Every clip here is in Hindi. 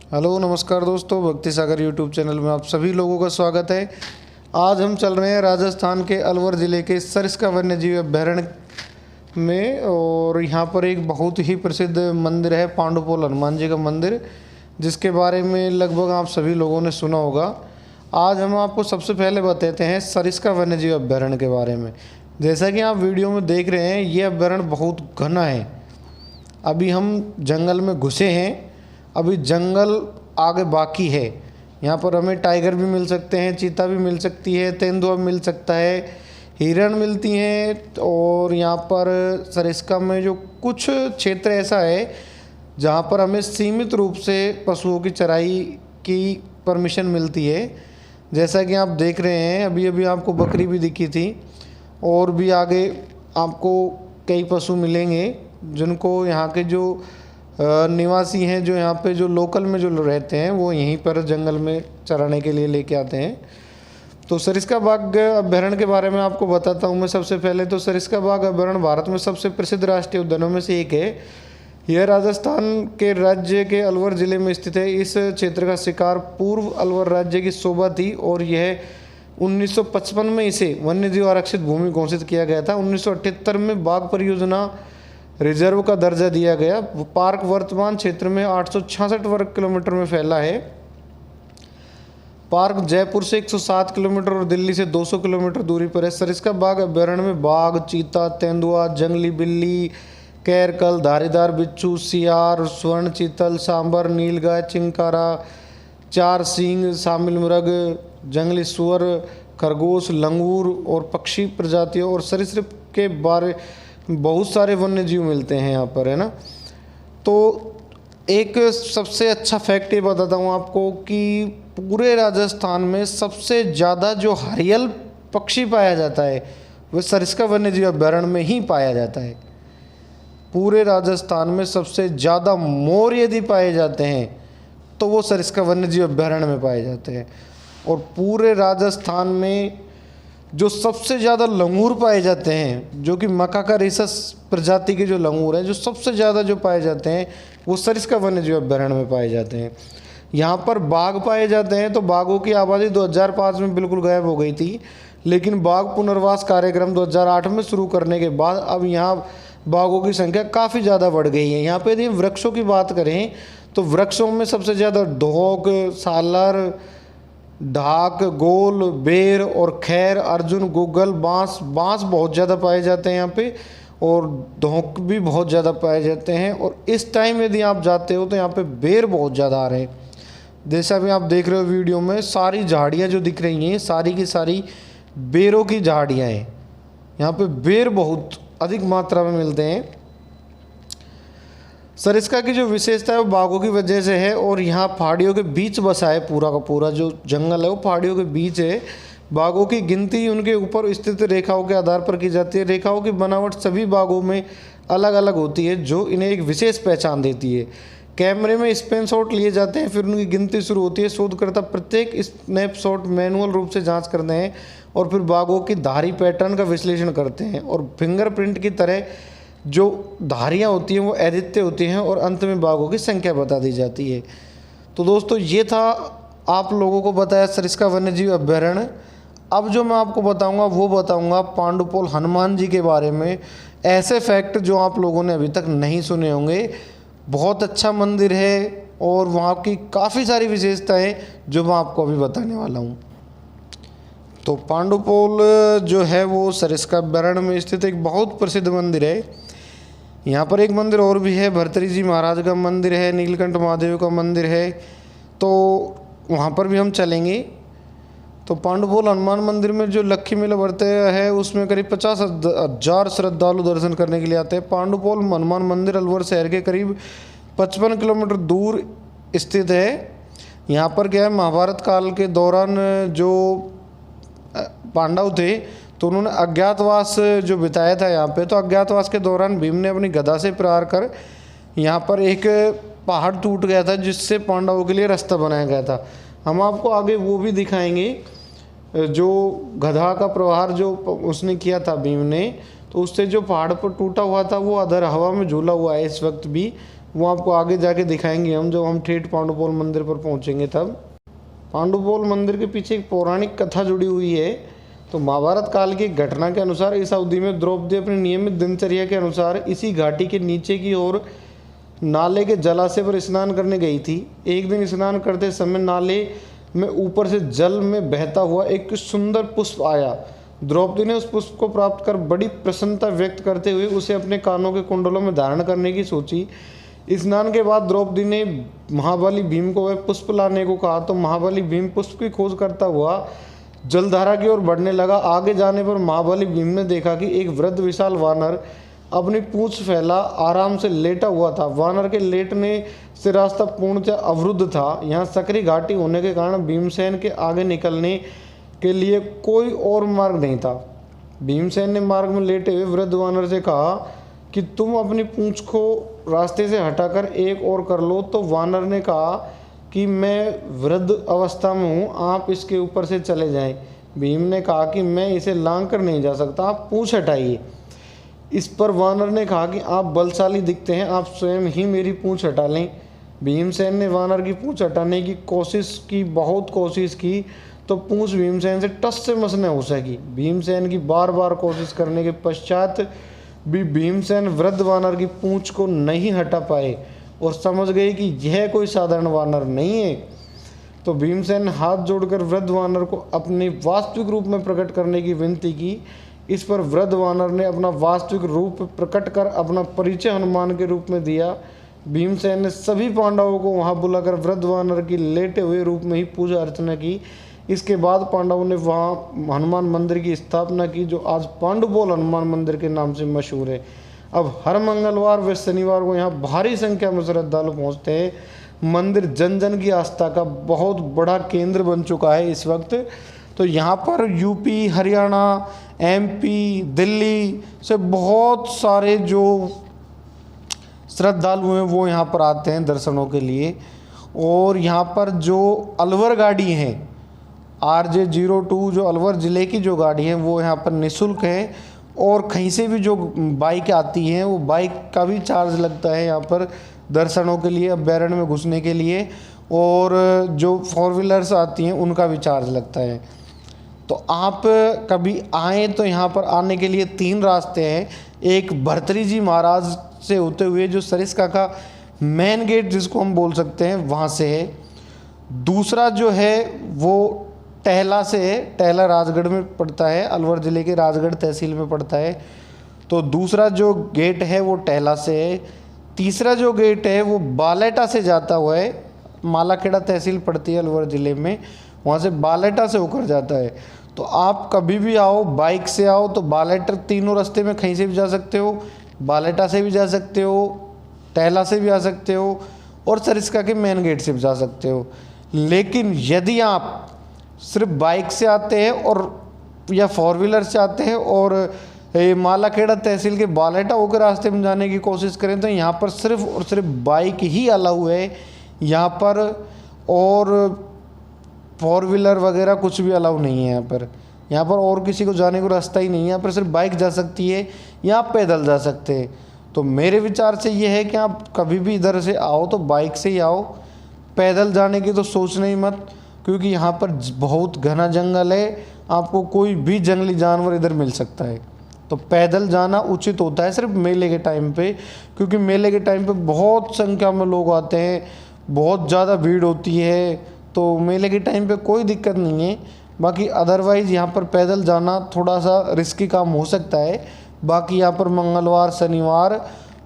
हेलो नमस्कार दोस्तों, भक्ति सागर यूट्यूब चैनल में आप सभी लोगों का स्वागत है। आज हम चल रहे हैं राजस्थान के अलवर ज़िले के सरिस्का वन्यजीव अभयारण्य में, और यहाँ पर एक बहुत ही प्रसिद्ध मंदिर है पांडुपोल हनुमान जी का मंदिर, जिसके बारे में लगभग आप सभी लोगों ने सुना होगा। आज हम आपको सबसे पहले बताते हैं सरिस्का वन्यजीव अभयारण्य के बारे में। जैसा कि आप वीडियो में देख रहे हैं, ये अभयारण्य बहुत घना है। अभी हम जंगल में घुसे हैं, अभी जंगल आगे बाकी है। यहाँ पर हमें टाइगर भी मिल सकते हैं, चीता भी मिल सकती है, तेंदुआ मिल सकता है, हिरण मिलती हैं। और यहाँ पर सरिस्का में जो कुछ क्षेत्र ऐसा है जहाँ पर हमें सीमित रूप से पशुओं की चराई की परमिशन मिलती है। जैसा कि आप देख रहे हैं, अभी अभी आपको बकरी भी दिखी थी, और भी आगे आपको कई पशु मिलेंगे जिनको यहाँ के जो निवासी हैं, जो यहाँ पे जो लोकल में जो रहते हैं, वो यहीं पर जंगल में चराने के लिए लेके आते हैं। तो सरिस्का बाघ अभयारण्य के बारे में आपको बताता हूँ मैं। सबसे पहले तो सरिस्का बाघ अभयारण्य भारत में सबसे प्रसिद्ध राष्ट्रीय उद्यानों में से एक है। यह राजस्थान के राज्य के अलवर ज़िले में स्थित है। इस क्षेत्र का शिकार पूर्व अलवर राज्य की शोभा थी, और यह 1955 में इसे वन्यजीव आरक्षित भूमि घोषित किया गया था। 1978 में बाघ परियोजना रिजर्व का दर्जा दिया गया। पार्क वर्तमान क्षेत्र में 866 वर्ग किलोमीटर में फैला है। पार्क जयपुर से 107 किलोमीटर और दिल्ली से 200 किलोमीटर दूरी पर है। सरिस्का बाघ अभयारण्य में बाघ, चीता, तेंदुआ, जंगली बिल्ली, कैरकल, धारीदार बिच्छू, सियार, स्वर्ण चीतल, सांबर, नीलगाय, चिंकारा, चार सींग, शामिल मृग, जंगली सुअर, खरगोश, लंगूर और पक्षी प्रजातियों और सरीसृप के बारे बहुत सारे वन्य जीव मिलते हैं यहाँ पर, है ना। तो एक सबसे अच्छा फैक्ट ये बताता हूँ आपको कि पूरे राजस्थान में सबसे ज़्यादा जो हरियल पक्षी पाया जाता है वह सरिस्का वन्यजीव अभयारण्य में ही पाया जाता है। पूरे राजस्थान में सबसे ज़्यादा मोर यदि पाए जाते हैं तो वो सरिस्का वन्यजीव अभयारण्य में पाए जाते हैं। और पूरे राजस्थान में जो सबसे ज़्यादा लंगूर पाए जाते हैं, जो कि मकाका रेसस प्रजाति के जो लंगूर हैं, जो सबसे ज़्यादा जो पाए जाते हैं वो सरिस्का वन्यजीव अभयारण्य में पाए जाते हैं। यहाँ पर बाघ पाए जाते हैं। तो बाघों की आबादी 2005 में बिल्कुल गायब हो गई थी, लेकिन बाघ पुनर्वास कार्यक्रम 2008 में शुरू करने के बाद अब यहाँ बाघों की संख्या काफ़ी ज़्यादा बढ़ गई है। यहाँ पे यदि वृक्षों की बात करें तो वृक्षों में सबसे ज़्यादा ढोक, सालर, ढाक, गोल, बेर और खैर, अर्जुन, गुग्गल, बांस बहुत ज़्यादा पाए जाते हैं यहाँ पे, और ढोक भी बहुत ज़्यादा पाए जाते हैं। और इस टाइम यदि आप जाते हो तो यहाँ पे बेर बहुत ज़्यादा आ रहे हैं। जैसा भी आप देख रहे हो वीडियो में, सारी झाड़ियाँ जो दिख रही हैं सारी की सारी बेरों की झाड़ियाँ हैं। यहाँ पे बेर बहुत अधिक मात्रा में मिलते हैं। सरिस्का की जो विशेषता है वो बाघों की वजह से है, और यहाँ पहाड़ियों के बीच बसा है। पूरा का पूरा जो जंगल है वो पहाड़ियों के बीच है। बाघों की गिनती उनके ऊपर स्थित रेखाओं के आधार पर की जाती है। रेखाओं की बनावट सभी बाघों में अलग अलग होती है, जो इन्हें एक विशेष पहचान देती है। कैमरे में स्नैपशॉट लिए जाते हैं, फिर उनकी गिनती शुरू होती है। शोधकर्ता प्रत्येक स्नैपशॉट मैनुअल रूप से जाँच करते हैं, और फिर बाघों की धारी पैटर्न का विश्लेषण करते हैं। और फिंगरप्रिंट की तरह जो धारियाँ होती हैं वो अद्वितीय होती हैं, और अंत में बाघों की संख्या बता दी जाती है। तो दोस्तों, ये था आप लोगों को बताया सरिस्का वन्यजीव अभयारण्य। अब जो मैं आपको बताऊंगा वो बताऊंगा पांडुपोल हनुमान जी के बारे में। ऐसे फैक्ट जो आप लोगों ने अभी तक नहीं सुने होंगे। बहुत अच्छा मंदिर है, और वहाँ की काफ़ी सारी विशेषताएँ जो मैं आपको अभी बताने वाला हूँ। तो पांडुपोल जो है वो सरिस्का अभयारण्य में स्थित एक बहुत प्रसिद्ध मंदिर है। यहाँ पर एक मंदिर और भी है, भर्तृहरि जी महाराज का मंदिर है, नीलकंठ महादेव का मंदिर है, तो वहाँ पर भी हम चलेंगे। तो पांडुपोल हनुमान मंदिर में जो लक्खी मेला भरते है उसमें करीब 50,000 श्रद्धालु दर्शन करने के लिए आते हैं। पांडुपोल हनुमान मंदिर अलवर शहर के करीब 55 किलोमीटर दूर स्थित है। यहाँ पर क्या है, महाभारत काल के दौरान जो पांडव थे तो उन्होंने अज्ञातवास जो बिताया था यहाँ पे। तो अज्ञातवास के दौरान भीम ने अपनी गदा से प्रहार कर यहाँ पर एक पहाड़ टूट गया था, जिससे पांडवों के लिए रास्ता बनाया गया था। हम आपको आगे वो भी दिखाएंगे, जो गधा का प्रहार जो उसने किया था भीम ने, तो उससे जो पहाड़ पर टूटा हुआ था वो अधर हवा में झूला हुआ है इस वक्त भी। वो आपको आगे जाके दिखाएंगे हम, जब हम ठेठ पांडुपोल मंदिर पर पहुंचेंगे तब। पांडुपोल मंदिर के पीछे एक पौराणिक कथा जुड़ी हुई है। तो महाभारत काल की घटना के अनुसार इस अवधि में द्रौपदी अपनी नियमित दिनचर्या के अनुसार इसी घाटी के नीचे की ओर नाले के जलाशय पर स्नान करने गई थी। एक दिन स्नान करते समय नाले में ऊपर से जल में बहता हुआ एक सुंदर पुष्प आया। द्रौपदी ने उस पुष्प को प्राप्त कर बड़ी प्रसन्नता व्यक्त करते हुए उसे अपने कानों के कुंडलों में धारण करने की सोची। स्नान के बाद द्रौपदी ने महाबली भीम को वह पुष्प लाने को कहा, तो महाबली भीम पुष्प की खोज करता हुआ जलधारा की ओर बढ़ने लगा। आगे जाने पर महाबली भीम ने देखा कि एक वृद्ध विशाल वानर अपनी पूंछ फैला आराम से लेटा हुआ था। वानर के लेटने से रास्ता पूर्णतः अवरुद्ध था। यहाँ सकरी घाटी होने के कारण भीमसेन के आगे निकलने के लिए कोई और मार्ग नहीं था। भीमसेन ने मार्ग में लेटे हुए वृद्ध वानर से कहा कि तुम अपनी पूंछ को रास्ते से हटाकर एक और कर लो। तो वानर ने कहा कि मैं वृद्ध अवस्था में हूँ, आप इसके ऊपर से चले जाएं। भीम ने कहा कि मैं इसे लांघ कर नहीं जा सकता, आप पूंछ हटाइए। इस पर वानर ने कहा कि आप बलशाली दिखते हैं, आप स्वयं ही मेरी पूंछ हटा लें। भीमसेन ने वानर की पूंछ हटाने की कोशिश की, बहुत कोशिश की, तो पूंछ भीमसेन से टस से मस न हो सकी। भीमसेन की बार बार कोशिश करने के पश्चात भी भीमसेन वृद्ध वानर की पूंछ को नहीं हटा पाए और समझ गए कि यह कोई साधारण वानर नहीं है। तो भीमसेन हाथ जोड़कर वृद्ध वानर को अपने वास्तविक रूप में प्रकट करने की विनती की। इस पर वृद्ध वानर ने अपना वास्तविक रूप प्रकट कर अपना परिचय हनुमान के रूप में दिया। भीमसेन ने सभी पांडवों को वहां बुलाकर वृद्ध वानर की लेटे हुए रूप में ही पूजा अर्चना की। इसके बाद पांडवों ने वहां हनुमान मंदिर की स्थापना की, जो आज पांडुपोल हनुमान मंदिर के नाम से मशहूर है। अब हर मंगलवार व शनिवार को यहाँ भारी संख्या में श्रद्धालु पहुँचते हैं। मंदिर जन जन की आस्था का बहुत बड़ा केंद्र बन चुका है इस वक्त। तो यहाँ पर यूपी, हरियाणा, एमपी, दिल्ली से बहुत सारे जो श्रद्धालु हैं वो यहाँ पर आते हैं दर्शनों के लिए। और यहाँ पर जो अलवर गाड़ी हैं, RJ02 जो अलवर ज़िले की जो गाड़ी है वो यहाँ पर निःशुल्क है। और कहीं से भी जो बाइक आती हैं वो बाइक का भी चार्ज लगता है यहाँ पर दर्शनों के लिए, अभ्यारण्य में घुसने के लिए। और जो 4 व्हीलर्स आती हैं उनका भी चार्ज लगता है। तो आप कभी आएँ तो यहाँ पर आने के लिए 3 रास्ते हैं। एक भर्तरी जी महाराज से होते हुए जो सरिस्का का मेन गेट जिसको हम बोल सकते हैं वहाँ से है। दूसरा जो है वो टहला से है, टहला राजगढ़ में पड़ता है, अलवर ज़िले के राजगढ़ तहसील में पड़ता है। तो दूसरा जो गेट है वो टहला से है। तीसरा जो गेट है वो बालेटा से जाता हुआ है, मालाखेड़ा तहसील पड़ती है अलवर ज़िले में, वहाँ से बालेटा से होकर जाता है। तो आप कभी भी आओ, बाइक से आओ तो बालेटा, तीनों रास्ते में कहीं से भी जा सकते हो, बालेटा से भी जा सकते हो, टहला से भी आ सकते हो और सरिस्का के मेन गेट से भी जा सकते हो। लेकिन यदि आप सिर्फ बाइक से आते हैं और या 4 व्हीलर से आते हैं और मालाखेड़ा तहसील के बालेटा होकर रास्ते में जाने की कोशिश करें तो यहाँ पर सिर्फ और सिर्फ बाइक ही अलाउ है यहाँ पर, और 4 व्हीलर वगैरह कुछ भी अलाउ नहीं है यहाँ पर और किसी को जाने को रास्ता ही नहीं है। यहाँ पर सिर्फ बाइक जा सकती है या आप पैदल जा सकते हैं। तो मेरे विचार से ये है कि आप कभी भी इधर से आओ तो बाइक से ही आओ, पैदल जाने की तो सोचना ही मत, क्योंकि यहाँ पर बहुत घना जंगल है, आपको कोई भी जंगली जानवर इधर मिल सकता है। तो पैदल जाना उचित होता है सिर्फ मेले के टाइम पे, क्योंकि मेले के टाइम पे बहुत संख्या में लोग आते हैं, बहुत ज़्यादा भीड़ होती है। तो मेले के टाइम पे कोई दिक्कत नहीं है। बाकी अदरवाइज़ यहाँ पर पैदल जाना थोड़ा सा रिस्की काम हो सकता है। बाकी यहाँ पर मंगलवार, शनिवार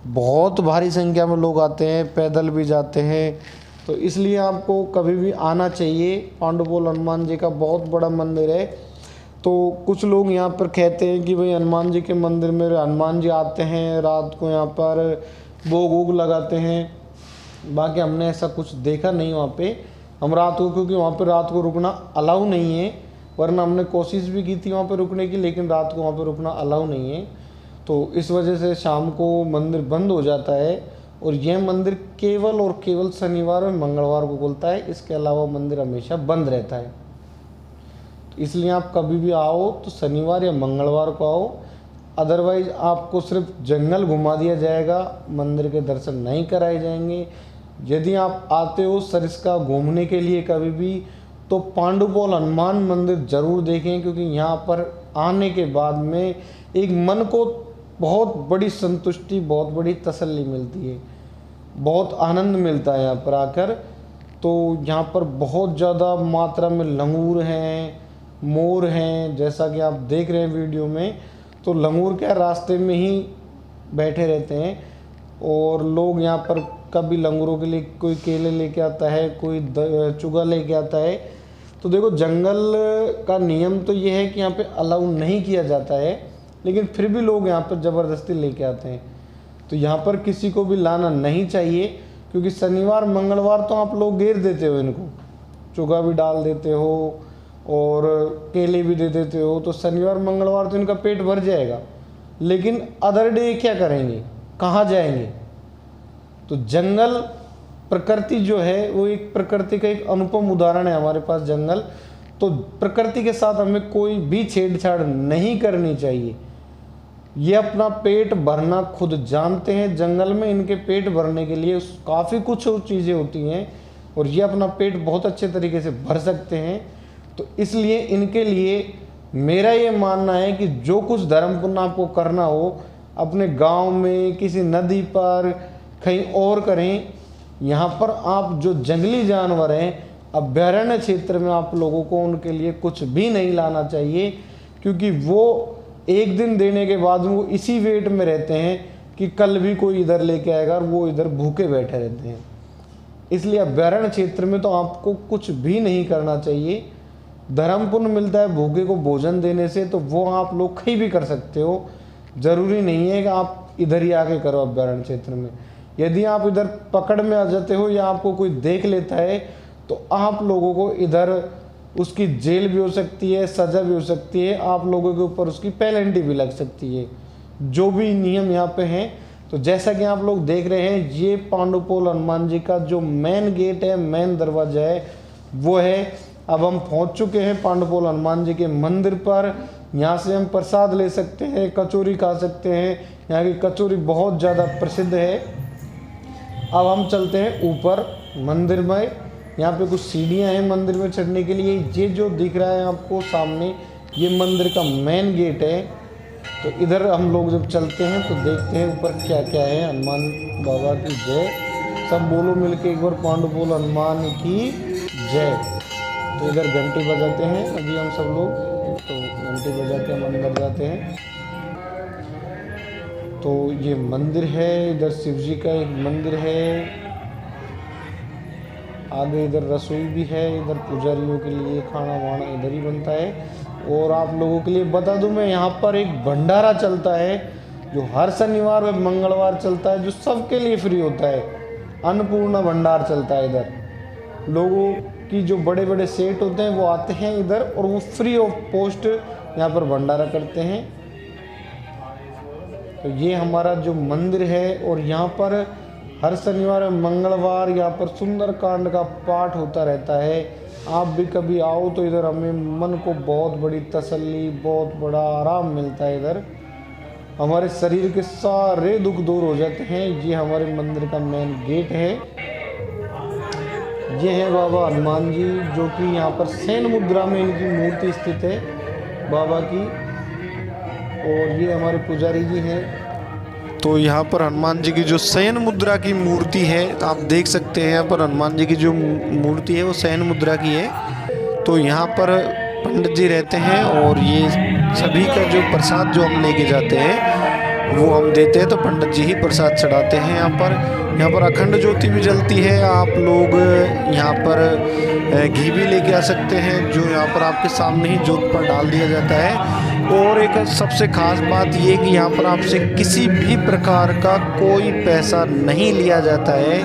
बहुत भारी संख्या में लोग आते हैं, पैदल भी जाते हैं। तो इसलिए आपको कभी भी आना चाहिए। पांडुपोल हनुमान जी का बहुत बड़ा मंदिर है। तो कुछ लोग यहाँ पर कहते हैं कि भाई हनुमान जी के मंदिर में हनुमान जी आते हैं, रात को यहाँ पर भोग वोग लगाते हैं। बाकी हमने ऐसा कुछ देखा नहीं वहाँ पे। हम रात को, क्योंकि वहाँ पर रात को रुकना अलाउ नहीं है, वरना हमने कोशिश भी की थी वहाँ पर रुकने की, लेकिन रात को वहाँ पर रुकना अलाउ नहीं है। तो इस वजह से शाम को मंदिर बंद हो जाता है। और यह मंदिर केवल और केवल शनिवार और मंगलवार को खुलता है, इसके अलावा मंदिर हमेशा बंद रहता है। तो इसलिए आप कभी भी आओ तो शनिवार या मंगलवार को आओ, अदरवाइज़ आपको सिर्फ जंगल घुमा दिया जाएगा, मंदिर के दर्शन नहीं कराए जाएंगे। यदि आप आते हो सरिस्का घूमने के लिए कभी भी, तो पांडुपोल हनुमान मंदिर ज़रूर देखें, क्योंकि यहाँ पर आने के बाद में एक मन को बहुत बड़ी संतुष्टि, बहुत बड़ी तसल्ली मिलती है, बहुत आनंद मिलता है यहाँ पर आकर। तो यहाँ पर बहुत ज़्यादा मात्रा में लंगूर हैं, मोर हैं, जैसा कि आप देख रहे हैं वीडियो में। तो लंगूर क्या रास्ते में ही बैठे रहते हैं, और लोग यहाँ पर कभी लंगूरों के लिए कोई केले लेके आता है, कोई चुगा लेके आता है। तो देखो, जंगल का नियम तो ये है कि यहाँ पे अलाउ नहीं किया जाता है, लेकिन फिर भी लोग यहाँ पर ज़बरदस्ती लेके आते हैं। तो यहाँ पर किसी को भी लाना नहीं चाहिए, क्योंकि शनिवार मंगलवार तो आप लोग घेर देते हो, इनको चुगा भी डाल देते हो और केले भी दे देते हो, तो शनिवार मंगलवार तो इनका पेट भर जाएगा। लेकिन अदर डे क्या करेंगे, कहाँ जाएंगे? तो जंगल प्रकृति जो है वो एक प्रकृति का एक अनुपम उदाहरण है हमारे पास जंगल। तो प्रकृति के साथ हमें कोई भी छेड़छाड़ नहीं करनी चाहिए। ये अपना पेट भरना खुद जानते हैं। जंगल में इनके पेट भरने के लिए काफ़ी कुछ चीज़ें होती हैं, और ये अपना पेट बहुत अच्छे तरीके से भर सकते हैं। तो इसलिए इनके लिए मेरा ये मानना है कि जो कुछ धर्म पुण्य आपको करना हो, अपने गांव में, किसी नदी पर, कहीं और करें। यहाँ पर आप जो जंगली जानवर हैं, अभयारण्य क्षेत्र में आप लोगों को उनके लिए कुछ भी नहीं लाना चाहिए, क्योंकि वो एक दिन देने के बाद वो इसी वेट में रहते हैं कि कल भी कोई इधर लेके आएगा, और वो इधर भूखे बैठे रहते हैं। इसलिए अभयारण्य क्षेत्र में तो आपको कुछ भी नहीं करना चाहिए। धर्म पुण्य मिलता है भूखे को भोजन देने से, तो वो आप लोग कहीं भी कर सकते हो। ज़रूरी नहीं है कि आप इधर ही आके करो अभयारण्य क्षेत्र में। यदि आप इधर पकड़ में आ जाते हो या आपको कोई देख लेता है, तो आप लोगों को इधर उसकी जेल भी हो सकती है, सज़ा भी हो सकती है, आप लोगों के ऊपर उसकी पेनल्टी भी लग सकती है, जो भी नियम यहाँ पे हैं। तो जैसा कि आप लोग देख रहे हैं, ये पांडुपोल हनुमान जी का जो मेन गेट है, मेन दरवाजा है, वो है। अब हम पहुँच चुके हैं पांडुपोल हनुमान जी के मंदिर पर। यहाँ से हम प्रसाद ले सकते हैं, कचौरी खा सकते हैं। यहाँ की कचौरी बहुत ज़्यादा प्रसिद्ध है। अब हम चलते हैं ऊपर मंदिर में। यहाँ पे कुछ सीढ़ियाँ हैं मंदिर में चढ़ने के लिए। ये जो दिख रहा है आपको सामने, ये मंदिर का मेन गेट है। तो इधर हम लोग जब चलते हैं तो देखते हैं ऊपर क्या क्या है। हनुमान बाबा की जय। सब बोलो मिलके एक बार, पांडुपोल हनुमान की जय। तो इधर घंटी बजाते हैं अभी हम सब लोग, तो घंटी बजा के हम अंदर जाते हैं। तो ये मंदिर है, इधर शिव जी का एक मंदिर है, आगे इधर रसोई भी है, इधर पुजारियों के लिए खाना वाना इधर ही बनता है। और आप लोगों के लिए बता दूं मैं, यहाँ पर एक भंडारा चलता है जो हर शनिवार व मंगलवार चलता है, जो सबके लिए फ्री होता है। अन्नपूर्णा भंडार चलता है इधर। लोगों की जो बड़े बड़े सेठ होते हैं वो आते हैं इधर, और वो फ्री ऑफ कॉस्ट यहाँ पर भंडारा करते हैं। तो ये हमारा जो मंदिर है, और यहाँ पर हर शनिवार और मंगलवार यहाँ पर सुंदरकांड का पाठ होता रहता है। आप भी कभी आओ तो इधर हमें मन को बहुत बड़ी तसल्ली, बहुत बड़ा आराम मिलता है। इधर हमारे शरीर के सारे दुख दूर हो जाते हैं। ये हमारे मंदिर का मेन गेट है। ये है बाबा हनुमान जी, जो कि यहाँ पर शयन मुद्रा में इनकी मूर्ति स्थित है बाबा की। और ये हमारे पुजारी जी हैं। तो यहाँ पर हनुमान जी की जो शयन मुद्रा की मूर्ति है, तो आप देख सकते हैं यहाँ पर हनुमान जी की जो मूर्ति है वो शयन मुद्रा की है। तो यहाँ पर पंडित जी रहते हैं, और ये सभी का जो प्रसाद जो हम लेके जाते हैं वो हम देते हैं। तो पंडित जी ही प्रसाद चढ़ाते हैं। यहाँ पर अखंड ज्योति भी जलती है। आप लोग यहाँ पर घी भी लेके आ सकते हैं, जो यहाँ पर आपके सामने ही ज्योत पर डाल दिया जाता है। और एक सबसे ख़ास बात ये कि यहाँ पर आपसे किसी भी प्रकार का कोई पैसा नहीं लिया जाता है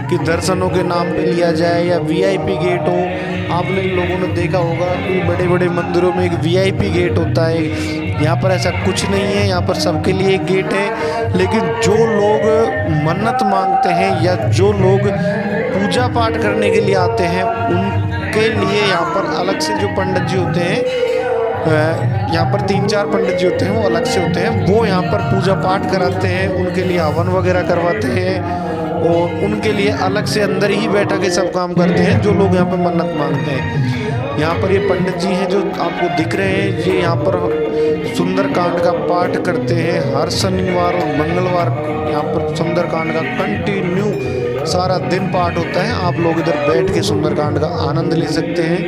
कि दर्शनों के नाम पे लिया जाए या वीआईपी गेट हो। आपने लोगों ने देखा होगा कि बड़े बड़े मंदिरों में एक वीआईपी गेट होता है। यहाँ पर ऐसा कुछ नहीं है। यहाँ पर सबके लिए एक गेट है। लेकिन जो लोग मन्नत मांगते हैं या जो लोग पूजा पाठ करने के लिए आते हैं, उनके लिए यहाँ पर अलग से जो पंडित जी होते हैं, यहाँ पर 3-4 पंडित जी होते हैं, वो अलग से होते हैं, वो यहाँ पर पूजा पाठ कराते हैं, उनके लिए हवन वगैरह करवाते हैं और उनके लिए अलग से अंदर ही बैठा के सब काम करते हैं जो लोग यहाँ पर मन्नत मांगते हैं। यहाँ पर ये पंडित जी हैं जो आपको दिख रहे हैं, ये यहाँ पर सुंदरकांड का पाठ करते हैं हर शनिवार और मंगलवार। यहाँ पर सुंदरकांड का कंटिन्यू सारा दिन पाठ होता है। आप लोग इधर बैठ के सुंदरकांड का आनंद ले सकते हैं।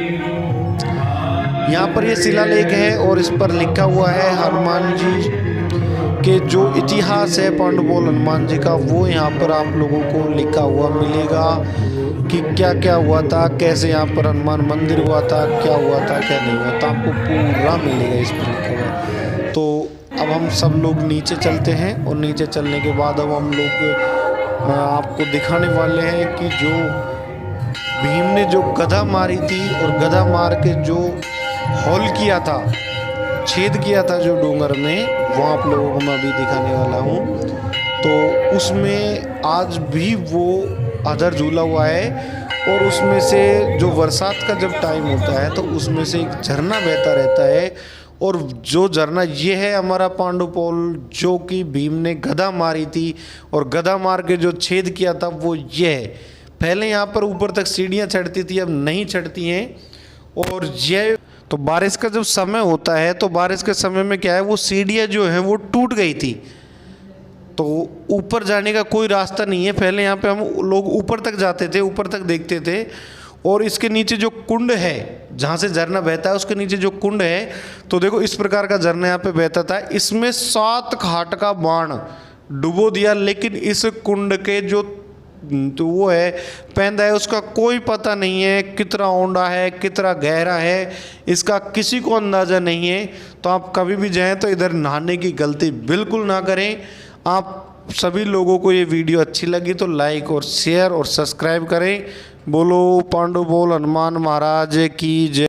यहाँ पर ये शिलालेख है और इस पर लिखा हुआ है हनुमान जी के जो इतिहास है पांडुपोल हनुमान जी का, वो यहाँ पर आप लोगों को लिखा हुआ मिलेगा कि क्या क्या हुआ था, कैसे यहाँ पर हनुमान मंदिर हुआ था, क्या हुआ था क्या नहीं हुआ था, आपको पूरा मिलेगा इस पर लिखा हुआ। तो अब हम सब लोग नीचे चलते हैं और नीचे चलने के बाद अब हम लोग आपको दिखाने वाले हैं कि जो भीम ने जो गदा मारी थी और गदा मार के जो हॉल किया था, छेद किया था जो डोंगर में, वो आप लोगों को मैं अभी दिखाने वाला हूँ। तो उसमें आज भी वो अधर झूला हुआ है और उसमें से जो बरसात का जब टाइम होता है तो उसमें से एक झरना बहता रहता है और जो झरना ये है हमारा पांडुपोल, जो कि भीम ने गदा मारी थी और गदा मार के जो छेद किया था वो ये है। पहले यहाँ पर ऊपर तक सीढ़ियाँ चढ़ती थी, अब नहीं चढ़ती हैं। और ये तो बारिश का जब समय होता है तो बारिश के समय में क्या है, वो सीढ़ियाँ जो हैं वो टूट गई थी, तो ऊपर जाने का कोई रास्ता नहीं है। पहले यहाँ पे हम लोग ऊपर तक जाते थे, ऊपर तक देखते थे और इसके नीचे जो कुंड है जहाँ से झरना बहता है उसके नीचे जो कुंड है, तो देखो इस प्रकार का झरना यहाँ पे बहता था। इसमें 7 घाट का बाण डुबो दिया, लेकिन इस कुंड के जो तो वो है पैंदा है उसका कोई पता नहीं है, कितना ऊंडा है कितना गहरा है इसका किसी को अंदाज़ा नहीं है। तो आप कभी भी जाएं तो इधर नहाने की गलती बिल्कुल ना करें। आप सभी लोगों को ये वीडियो अच्छी लगी तो लाइक और शेयर और सब्सक्राइब करें। बोलो पांडुपोल हनुमान महाराज की जय।